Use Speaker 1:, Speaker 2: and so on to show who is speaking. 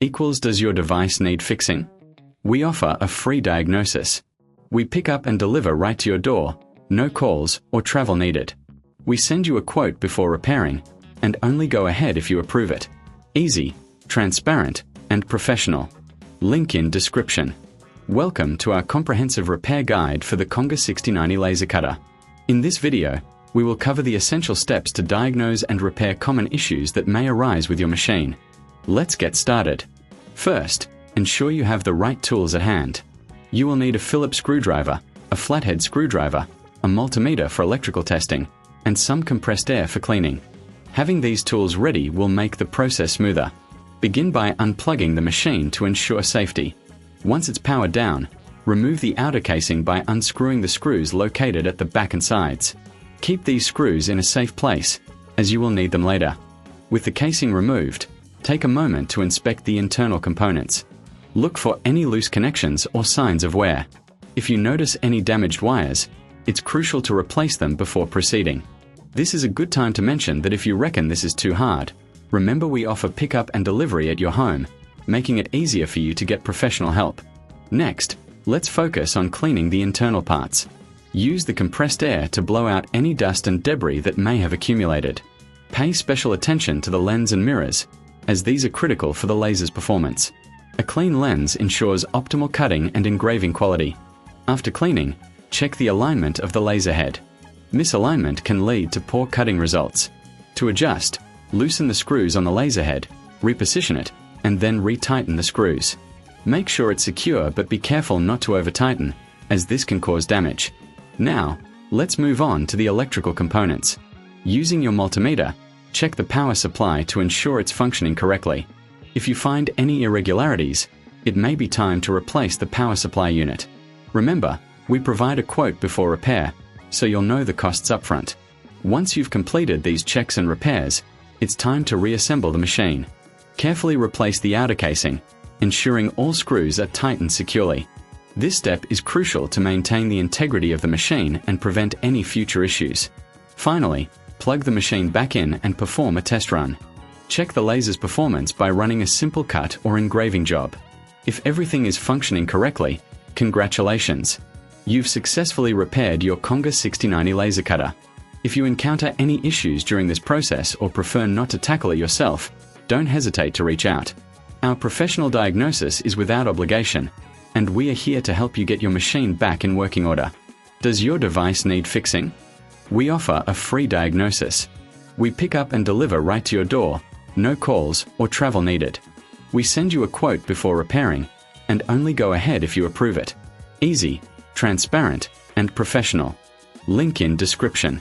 Speaker 1: equals does your device need fixing? We offer a free diagnosis. We pick up and deliver right to your door, no calls or travel needed. We send you a quote before repairing, and only go ahead if you approve it. Easy, transparent, and professional. Link in description. Welcome to our comprehensive repair guide for the Conga 6090 laser cutter. In this video, we will cover the essential steps to diagnose and repair common issues that may arise with your machine. Let's get started. First, ensure you have the right tools at hand. You will need a Phillips screwdriver, a flathead screwdriver, a multimeter for electrical testing, and some compressed air for cleaning. Having these tools ready will make the process smoother. Begin by unplugging the machine to ensure safety. Once it's powered down, remove the outer casing by unscrewing the screws located at the back and sides. Keep these screws in a safe place, as you will need them later. With the casing removed, take a moment to inspect the internal components. Look for any loose connections or signs of wear. If you notice any damaged wires, it's crucial to replace them before proceeding. This is a good time to mention that if you reckon this is too hard, remember we offer pickup and delivery at your home, making it easier for you to get professional help. Next, let's focus on cleaning the internal parts. Use the compressed air to blow out any dust and debris that may have accumulated. Pay special attention to the lens and mirrors, as these are critical for the laser's performance. A clean lens ensures optimal cutting and engraving quality. After cleaning, check the alignment of the laser head. Misalignment can lead to poor cutting results. To adjust, loosen the screws on the laser head, reposition it, and then retighten the screws. Make sure it's secure, but be careful not to over-tighten, as this can cause damage. Now, let's move on to the electrical components. Using your multimeter, check the power supply to ensure it's functioning correctly. If you find any irregularities, it may be time to replace the power supply unit. Remember, we provide a quote before repair, so you'll know the costs upfront. Once you've completed these checks and repairs, it's time to reassemble the machine. Carefully replace the outer casing, ensuring all screws are tightened securely. This step is crucial to maintain the integrity of the machine and prevent any future issues. Finally, plug the machine back in and perform a test run. Check the laser's performance by running a simple cut or engraving job. If everything is functioning correctly, congratulations! You've successfully repaired your Conga 6090 laser cutter. If you encounter any issues during this process or prefer not to tackle it yourself, don't hesitate to reach out. Our professional diagnosis is without obligation, and we are here to help you get your machine back in working order. Does your device need fixing? We offer a free diagnosis. We pick up and deliver right to your door, no calls or travel needed. We send you a quote before repairing, and only go ahead if you approve it. Easy, transparent, and professional. Link in description.